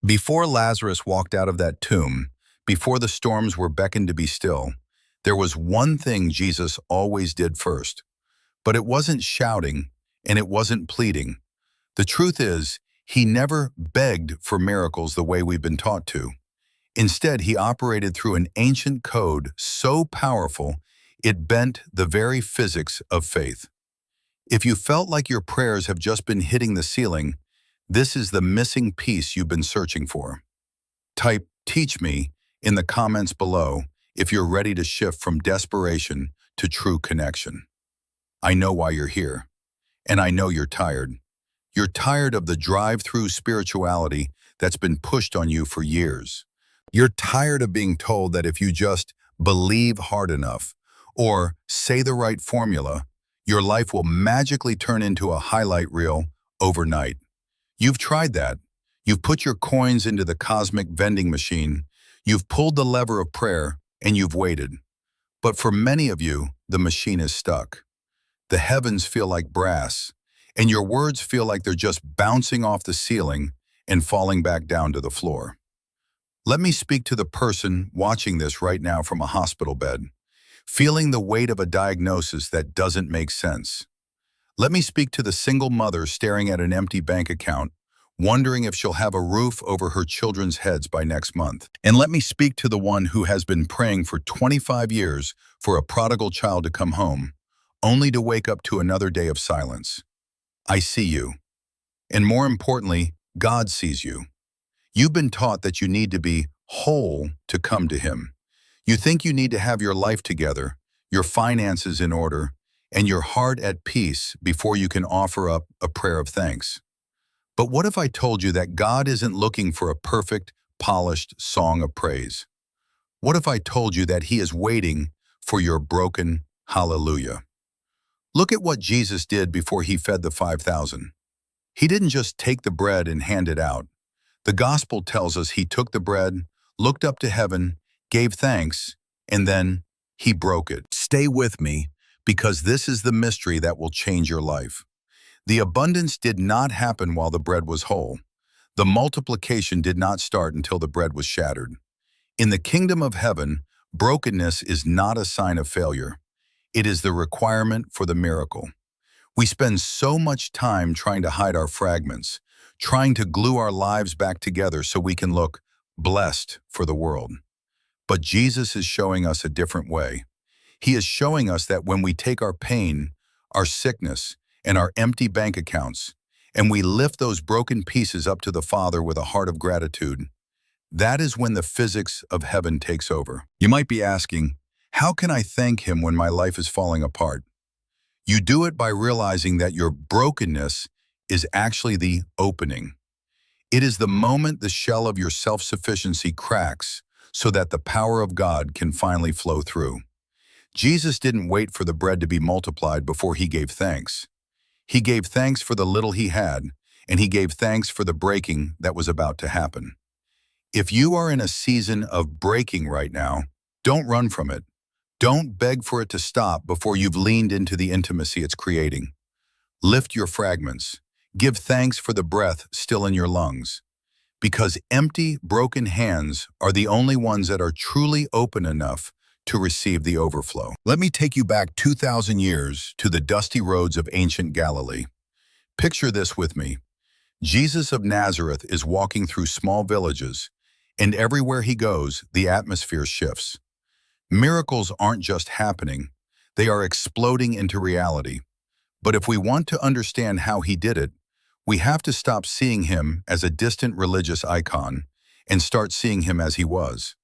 Before Lazarus walked out of that tomb, before the storms were beckoned to be still, there was one thing Jesus always did first. But it wasn't shouting, and it wasn't pleading. The truth is, he never begged for miracles the way we've been taught to. Instead, he operated through an ancient code so powerful, it bent the very physics of faith. If you felt like your prayers have just been hitting the ceiling, this is the missing piece you've been searching for. Type "Teach me" in the comments below if you're ready to shift from desperation to true connection. I know why you're here, and I know you're tired. You're tired of the drive-through spirituality that's been pushed on you for years. You're tired of being told that if you just believe hard enough or say the right formula, your life will magically turn into a highlight reel overnight. You've tried that. You've put your coins into the cosmic vending machine. You've pulled the lever of prayer, and you've waited. But for many of you, the machine is stuck. The heavens feel like brass, and your words feel like they're just bouncing off the ceiling and falling back down to the floor. Let me speak to the person watching this right now from a hospital bed, feeling the weight of a diagnosis that doesn't make sense. Let me speak to the single mother staring at an empty bank account, wondering if she'll have a roof over her children's heads by next month. And let me speak to the one who has been praying for 25 years for a prodigal child to come home, only to wake up to another day of silence. I see you. And more importantly, God sees you. You've been taught that you need to be whole to come to Him. You think you need to have your life together, your finances in order, and your heart at peace before you can offer up a prayer of thanks. But what if I told you that God isn't looking for a perfect, polished song of praise? What if I told you that He is waiting for your broken hallelujah? Look at what Jesus did before He fed the 5,000. He didn't just take the bread and hand it out. The gospel tells us He took the bread, looked up to heaven, gave thanks, and then He broke it. Stay with me, because this is the mystery that will change your life. The abundance did not happen while the bread was whole. The multiplication did not start until the bread was shattered. In the kingdom of heaven, brokenness is not a sign of failure. It is the requirement for the miracle. We spend so much time trying to hide our fragments, trying to glue our lives back together so we can look blessed for the world. But Jesus is showing us a different way. He is showing us that when we take our pain, our sickness, and our empty bank accounts, and we lift those broken pieces up to the Father with a heart of gratitude, that is when the physics of heaven takes over. You might be asking, how can I thank Him when my life is falling apart? You do it by realizing that your brokenness is actually the opening. It is the moment the shell of your self-sufficiency cracks so that the power of God can finally flow through. Jesus didn't wait for the bread to be multiplied before He gave thanks. He gave thanks for the little He had, and He gave thanks for the breaking that was about to happen. If you are in a season of breaking right now, don't run from it. Don't beg for it to stop before you've leaned into the intimacy it's creating. Lift your fragments. Give thanks for the breath still in your lungs. Because empty, broken hands are the only ones that are truly open enough to receive the overflow. Let me take you back 2,000 years to the dusty roads of ancient Galilee. Picture this with me. Jesus of Nazareth is walking through small villages, and everywhere He goes, the atmosphere shifts. Miracles aren't just happening, they are exploding into reality. But if we want to understand how He did it, we have to stop seeing Him as a distant religious icon and start seeing Him as He was,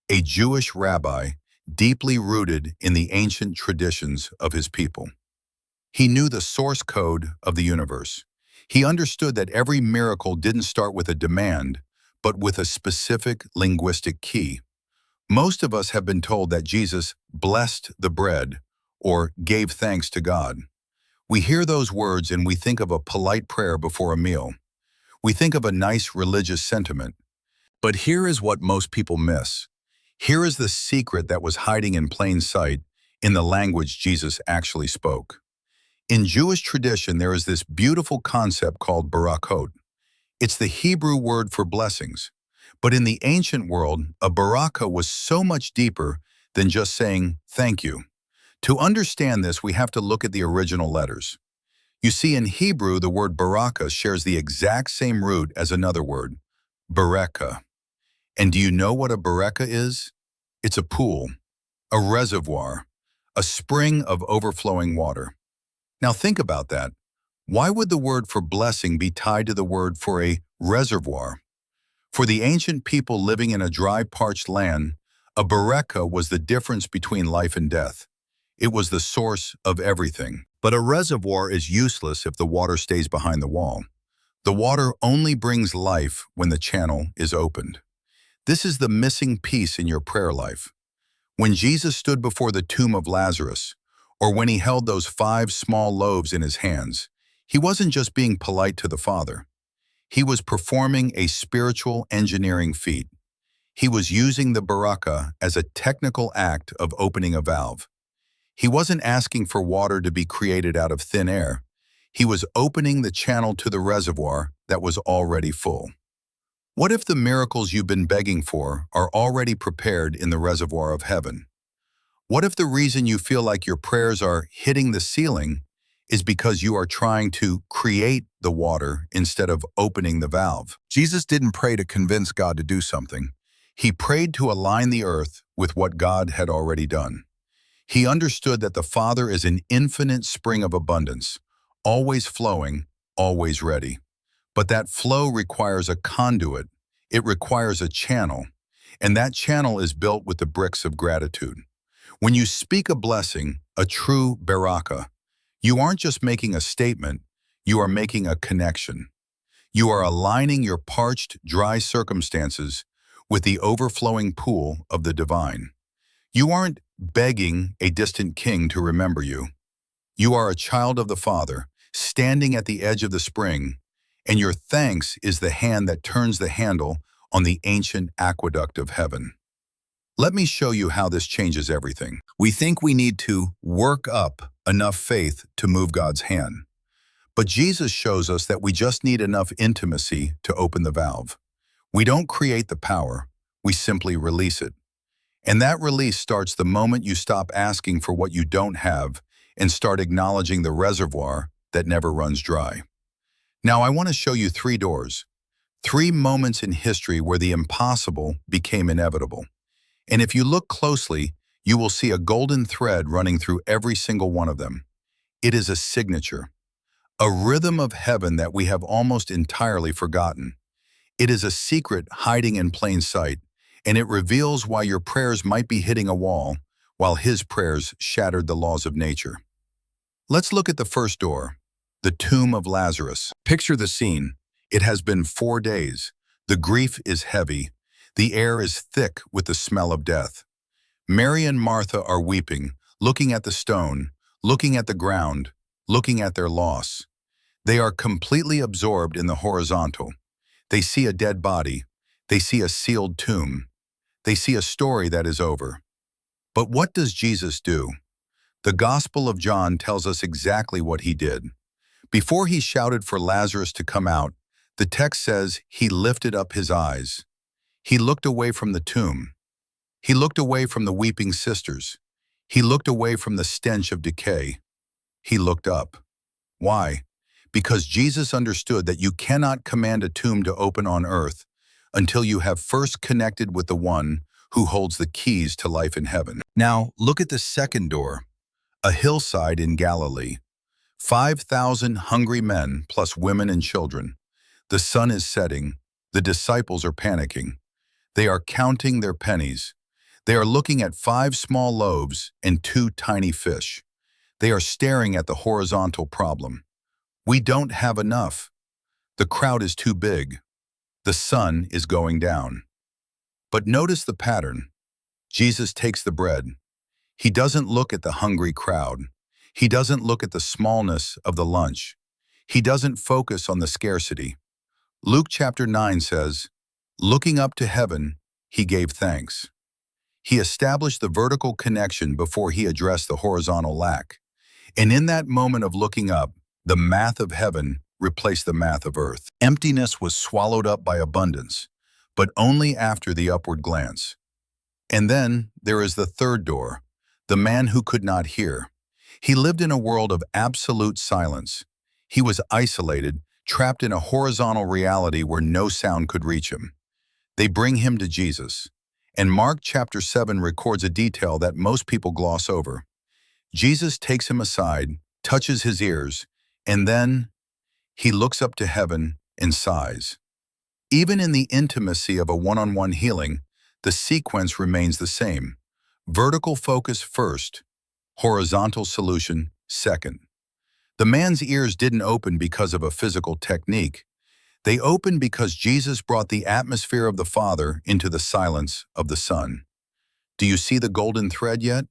a Jewish rabbi deeply rooted in the ancient traditions of His people. He knew the source code of the universe. He understood that every miracle didn't start with a demand, but with a specific linguistic key. Most of us have been told that Jesus blessed the bread or gave thanks to God. We hear those words and we think of a polite prayer before a meal. We think of a nice religious sentiment. But here is what most people miss. Here is the secret that was hiding in plain sight in the language Jesus actually spoke. In Jewish tradition, there is this beautiful concept called Berakhah. It's the Hebrew word for blessings. But in the ancient world, a baraka was so much deeper than just saying thank you. To understand this, we have to look at the original letters. You see, in Hebrew, the word baraka shares the exact same root as another word, Berakhah. And do you know what a baraka is? It's a pool, a reservoir, a spring of overflowing water. Now think about that. Why would the word for blessing be tied to the word for a reservoir? For the ancient people living in a dry, parched land, a baraka was the difference between life and death. It was the source of everything. But a reservoir is useless if the water stays behind the wall. The water only brings life when the channel is opened. This is the missing piece in your prayer life. When Jesus stood before the tomb of Lazarus, or when he held those 5 small loaves in his hands, he wasn't just being polite to the Father. He was performing a spiritual engineering feat. He was using the baraka as a technical act of opening a valve. He wasn't asking for water to be created out of thin air. He was opening the channel to the reservoir that was already full. What if the miracles you've been begging for are already prepared in the reservoir of heaven? What if the reason you feel like your prayers are hitting the ceiling is because you are trying to create the water instead of opening the valve? Jesus didn't pray to convince God to do something. He prayed to align the earth with what God had already done. He understood that the Father is an infinite spring of abundance, always flowing, always ready. But that flow requires a conduit. It requires a channel. And that channel is built with the bricks of gratitude. When you speak a blessing, a true Berakhah, you aren't just making a statement, you are making a connection. You are aligning your parched, dry circumstances with the overflowing pool of the divine. You aren't begging a distant king to remember you. You are a child of the Father, standing at the edge of the spring, and your thanks is the hand that turns the handle on the ancient aqueduct of heaven. Let me show you how this changes everything. We think we need to work up enough faith to move God's hand. But Jesus shows us that we just need enough intimacy to open the valve. We don't create the power, we simply release it. And that release starts the moment you stop asking for what you don't have and start acknowledging the reservoir that never runs dry. Now I want to show you 3 doors, 3 moments in history where the impossible became inevitable. And if you look closely, you will see a golden thread running through every single one of them. It is a signature, a rhythm of heaven that we have almost entirely forgotten. It is a secret hiding in plain sight, and it reveals why your prayers might be hitting a wall, while His prayers shattered the laws of nature. Let's look at the first door, the tomb of Lazarus. Picture the scene. It has been 4 days. The grief is heavy. The air is thick with the smell of death. Mary and Martha are weeping, looking at the stone, looking at the ground, looking at their loss. They are completely absorbed in the horizontal. They see a dead body. They see a sealed tomb. They see a story that is over. But what does Jesus do? The Gospel of John tells us exactly what He did. Before He shouted for Lazarus to come out, the text says He lifted up His eyes. He looked away from the tomb. He looked away from the weeping sisters. He looked away from the stench of decay. He looked up. Why? Because Jesus understood that you cannot command a tomb to open on earth until you have first connected with the one who holds the keys to life in heaven. Now, look at the second door, a hillside in Galilee. 5,000 hungry men plus women and children. The sun is setting. The disciples are panicking. They are counting their pennies. They are looking at 5 small loaves and 2 tiny fish. They are staring at the horizontal problem. We don't have enough. The crowd is too big. The sun is going down. But notice the pattern. Jesus takes the bread. He doesn't look at the hungry crowd. He doesn't look at the smallness of the lunch. He doesn't focus on the scarcity. Luke chapter 9 says, looking up to heaven, He gave thanks. He established the vertical connection before He addressed the horizontal lack. And in that moment of looking up, the math of heaven replaced the math of earth. Emptiness was swallowed up by abundance, but only after the upward glance. And then there is the third door, the man who could not hear. He lived in a world of absolute silence. He was isolated, trapped in a horizontal reality where no sound could reach him. They bring him to Jesus. And Mark chapter 7 records a detail that most people gloss over. Jesus takes him aside, touches his ears, and then he looks up to heaven and sighs. Even in the intimacy of a one-on-one healing, the sequence remains the same. Vertical focus first, horizontal solution second. The man's ears didn't open because of a physical technique. They opened because Jesus brought the atmosphere of the Father into the silence of the Son. Do you see the golden thread yet?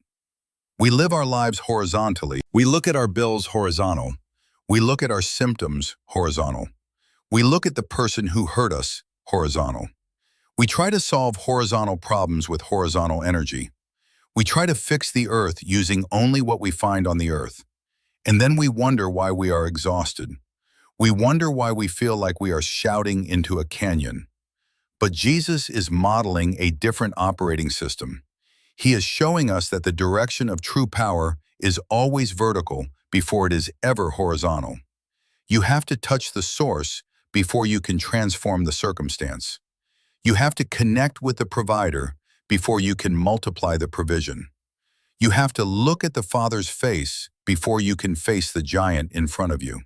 We live our lives horizontally. We look at our bills horizontal. We look at our symptoms horizontal. We look at the person who hurt us horizontal. We try to solve horizontal problems with horizontal energy. We try to fix the earth using only what we find on the earth. And then we wonder why we are exhausted. We wonder why we feel like we are shouting into a canyon. But Jesus is modeling a different operating system. He is showing us that the direction of true power is always vertical before it is ever horizontal. You have to touch the source before you can transform the circumstance. You have to connect with the provider before you can multiply the provision. You have to look at the Father's face before you can face the giant in front of you.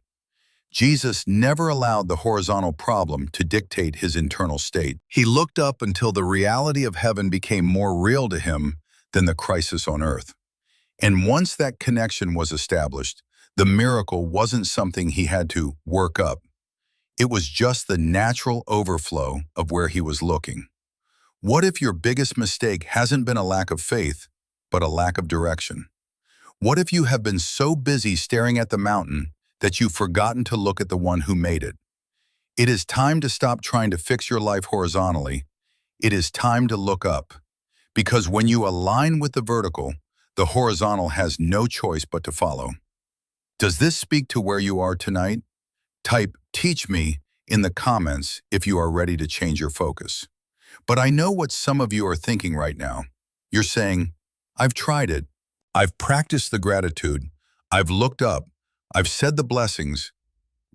Jesus never allowed the horizontal problem to dictate his internal state. He looked up until the reality of heaven became more real to him than the crisis on earth. And once that connection was established, the miracle wasn't something he had to work up. It was just the natural overflow of where he was looking. What if your biggest mistake hasn't been a lack of faith, but a lack of direction? What if you have been so busy staring at the mountain that you've forgotten to look at the one who made it? It is time to stop trying to fix your life horizontally. It is time to look up. Because when you align with the vertical, the horizontal has no choice but to follow. Does this speak to where you are tonight? Type "teach me" in the comments if you are ready to change your focus. But I know what some of you are thinking right now. You're saying, I've tried it. I've practiced the gratitude. I've looked up. I've said the blessings.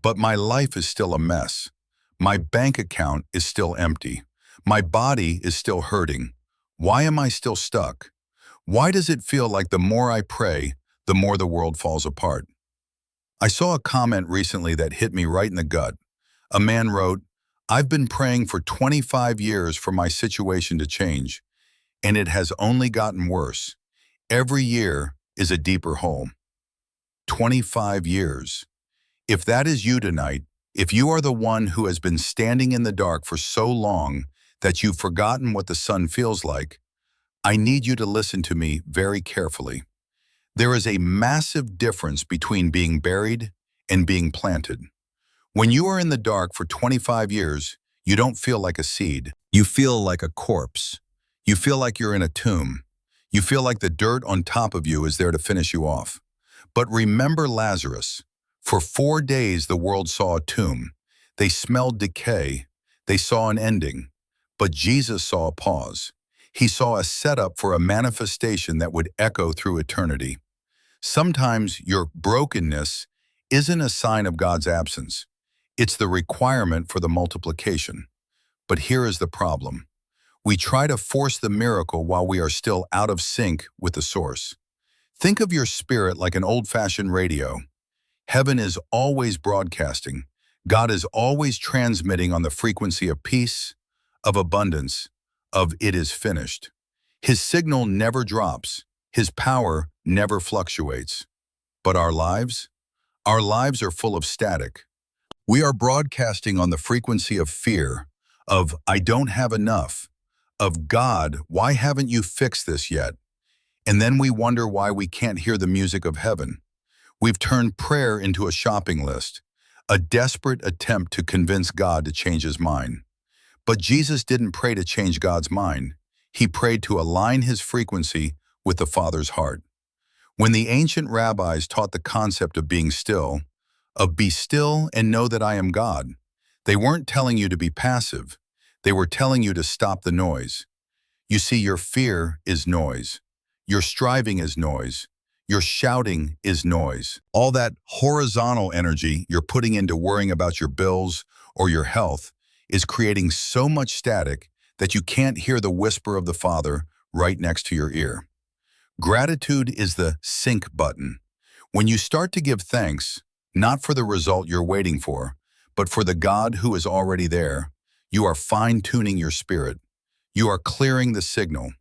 But my life is still a mess. My bank account is still empty. My body is still hurting. Why am I still stuck? Why does it feel like the more I pray, the more the world falls apart? I saw a comment recently that hit me right in the gut. A man wrote, I've been praying for 25 years for my situation to change, and it has only gotten worse. Every year is a deeper hole. 25 years. If that is you tonight, if you are the one who has been standing in the dark for so long that you've forgotten what the sun feels like, I need you to listen to me very carefully. There is a massive difference between being buried and being planted. When you are in the dark for 25 years, you don't feel like a seed. You feel like a corpse. You feel like you're in a tomb. You feel like the dirt on top of you is there to finish you off. But remember Lazarus. For 4 days the world saw a tomb. They smelled decay. They saw an ending. But Jesus saw a pause. He saw a setup for a manifestation that would echo through eternity. Sometimes your brokenness isn't a sign of God's absence. It's the requirement for the multiplication. But here is the problem. We try to force the miracle while we are still out of sync with the source. Think of your spirit like an old-fashioned radio. Heaven is always broadcasting. God is always transmitting on the frequency of peace, of abundance, of it is finished. His signal never drops. His power never fluctuates. But our lives? Our lives are full of static. We are broadcasting on the frequency of fear, of I don't have enough, of God, why haven't you fixed this yet? And then we wonder why we can't hear the music of heaven. We've turned prayer into a shopping list, a desperate attempt to convince God to change his mind. But Jesus didn't pray to change God's mind. He prayed to align his frequency with the Father's heart. When the ancient rabbis taught the concept of being still, of "Be still and know that I am God." They weren't telling you to be passive. They were telling you to stop the noise. You see, your fear is noise. Your striving is noise. Your shouting is noise. All that horizontal energy you're putting into worrying about your bills or your health is creating so much static that you can't hear the whisper of the Father right next to your ear. Gratitude is the sync button. When you start to give thanks, not for the result you're waiting for, but for the God who is already there, you are fine-tuning your spirit. You are clearing the signal.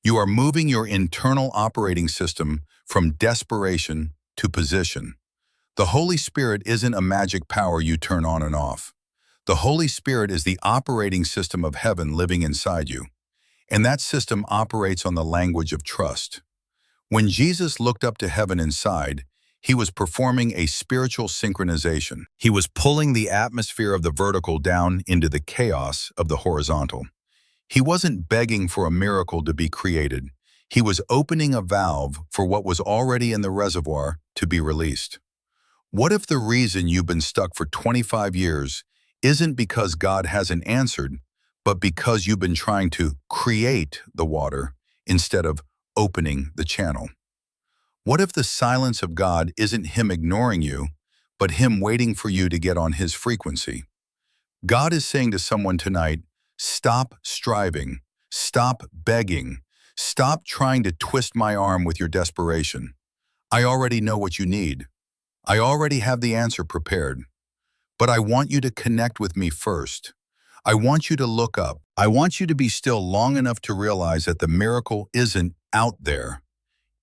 You are moving your internal operating system from desperation to position. The Holy Spirit isn't a magic power you turn on and off. The Holy Spirit is the operating system of heaven living inside you. And that system operates on the language of trust. When Jesus looked up to heaven inside, he was performing a spiritual synchronization. He was pulling the atmosphere of the vertical down into the chaos of the horizontal. He wasn't begging for a miracle to be created. He was opening a valve for what was already in the reservoir to be released. What if the reason you've been stuck for 25 years isn't because God hasn't answered, but because you've been trying to create the water instead of opening the channel? What if the silence of God isn't him ignoring you, but him waiting for you to get on his frequency? God is saying to someone tonight, stop striving, stop begging, stop trying to twist my arm with your desperation. I already know what you need. I already have the answer prepared. But I want you to connect with me first. I want you to look up. I want you to be still long enough to realize that the miracle isn't out there.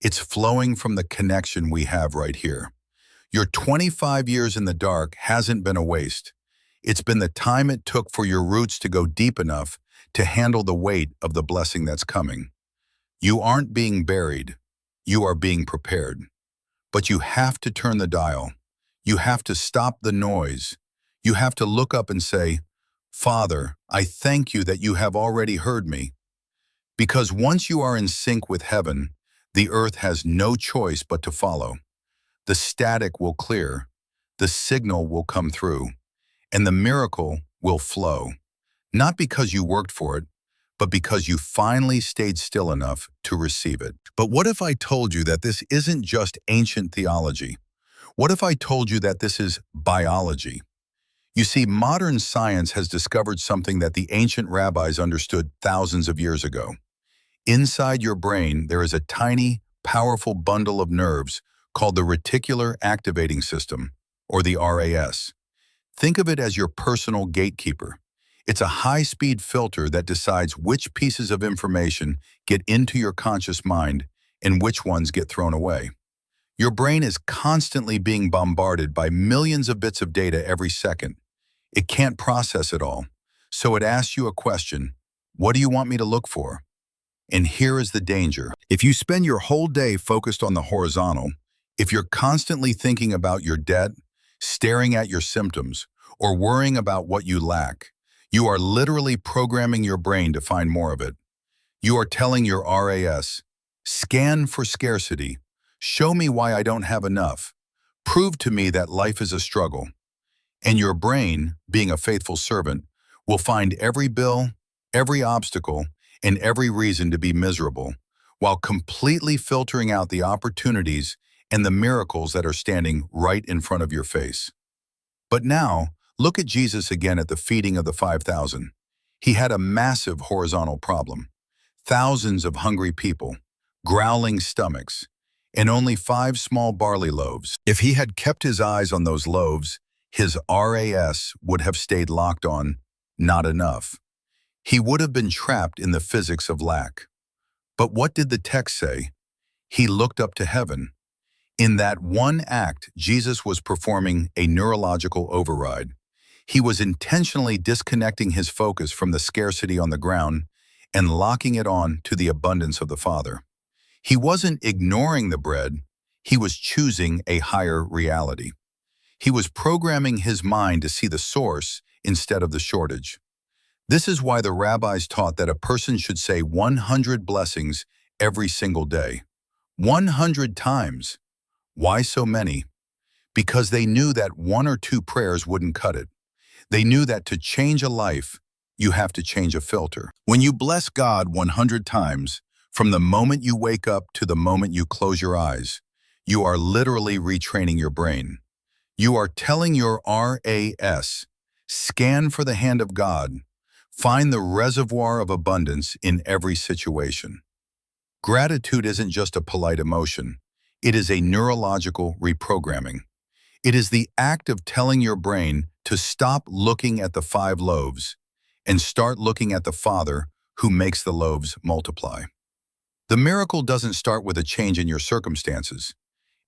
It's flowing from the connection we have right here. Your 25 years in the dark hasn't been a waste. It's been the time it took for your roots to go deep enough to handle the weight of the blessing that's coming. You aren't being buried. You are being prepared. But you have to turn the dial. You have to stop the noise. You have to look up and say, Father, I thank you that you have already heard me. Because once you are in sync with heaven, the earth has no choice but to follow. The static will clear, the signal will come through, and the miracle will flow. Not because you worked for it, but because you finally stayed still enough to receive it. But what if I told you that this isn't just ancient theology? What if I told you that this is biology? You see, modern science has discovered something that the ancient rabbis understood thousands of years ago. Inside your brain, there is a tiny, powerful bundle of nerves called the Reticular Activating System, or the RAS. Think of it as your personal gatekeeper. It's a high-speed filter that decides which pieces of information get into your conscious mind and which ones get thrown away. Your brain is constantly being bombarded by millions of bits of data every second. It can't process it all, so it asks you a question: what do you want me to look for? And here is the danger. If you spend your whole day focused on the horizontal, if you're constantly thinking about your debt, staring at your symptoms, or worrying about what you lack, you are literally programming your brain to find more of it. You are telling your RAS, scan for scarcity, show me why I don't have enough, prove to me that life is a struggle. And your brain, being a faithful servant, will find every bill, every obstacle, and every reason to be miserable, while completely filtering out the opportunities and the miracles that are standing right in front of your face. But now, look at Jesus again at the feeding of the 5,000. He had a massive horizontal problem. Thousands of hungry people, growling stomachs, and only 5 small barley loaves. If he had kept his eyes on those loaves, his RAS would have stayed locked on not enough. He would have been trapped in the physics of lack. But what did the text say? He looked up to heaven. In that one act, Jesus was performing a neurological override. He was intentionally disconnecting his focus from the scarcity on the ground and locking it on to the abundance of the Father. He wasn't ignoring the bread, he was choosing a higher reality. He was programming his mind to see the source instead of the shortage. This is why the rabbis taught that a person should say 100 blessings every single day. 100 times. Why so many? because they knew that one or two prayers wouldn't cut it. They knew that to change a life, you have to change a filter. When you bless God 100 times, from the moment you wake up to the moment you close your eyes, you are literally retraining your brain. You are telling your RAS, scan for the hand of God, find the reservoir of abundance in every situation. Gratitude isn't just a polite emotion. It is a neurological reprogramming. It is the act of telling your brain to stop looking at the 5 loaves and start looking at the Father who makes the loaves multiply. The miracle doesn't start with a change in your circumstances.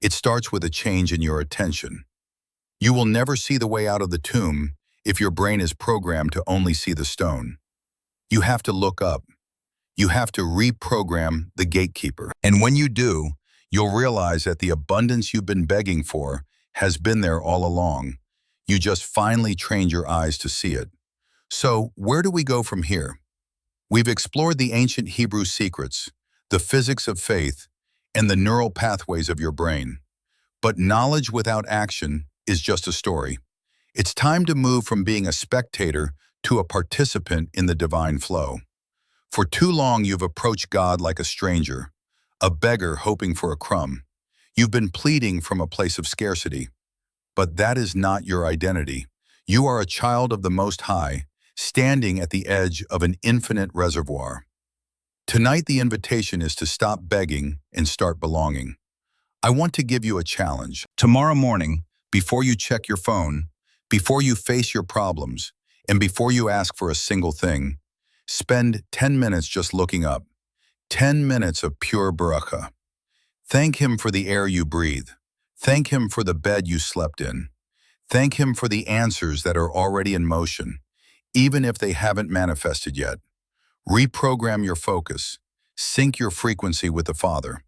It starts with a change in your attention. You will never see the way out of the tomb if your brain is programmed to only see the stone. You have to look up. You have to reprogram the gatekeeper. And when you do, you'll realize that the abundance you've been begging for has been there all along. You just finally trained your eyes to see it. So, where do we go from here? We've explored the ancient Hebrew secrets, the physics of faith, and the neural pathways of your brain. But knowledge without action is just a story. It's time to move from being a spectator to a participant in the divine flow. For too long, you've approached God like a stranger, a beggar hoping for a crumb. You've been pleading from a place of scarcity. But that is not your identity. You are a child of the Most High, standing at the edge of an infinite reservoir. Tonight, the invitation is to stop begging and start belonging. I want to give you a challenge. Tomorrow morning, before you check your phone, before you face your problems, and before you ask for a single thing, spend 10 minutes just looking up. 10 minutes of pure Berakhah. Thank Him for the air you breathe. Thank Him for the bed you slept in. Thank Him for the answers that are already in motion, even if they haven't manifested yet. Reprogram your focus. Sync your frequency with the Father.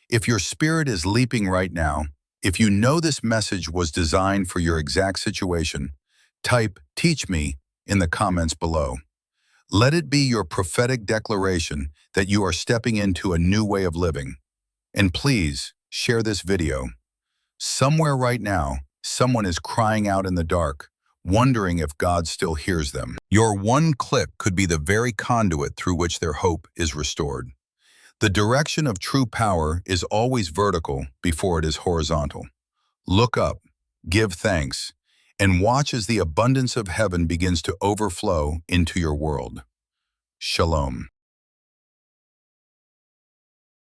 If your spirit is leaping right now, if you know this message was designed for your exact situation, type "Teach me" in the comments below. Let it be your prophetic declaration that you are stepping into a new way of living. And please, share this video. Somewhere right now, someone is crying out in the dark, wondering if God still hears them. Your one click could be the very conduit through which their hope is restored. The direction of true power is always vertical before it is horizontal. Look up, give thanks, and watch as the abundance of heaven begins to overflow into your world. Shalom.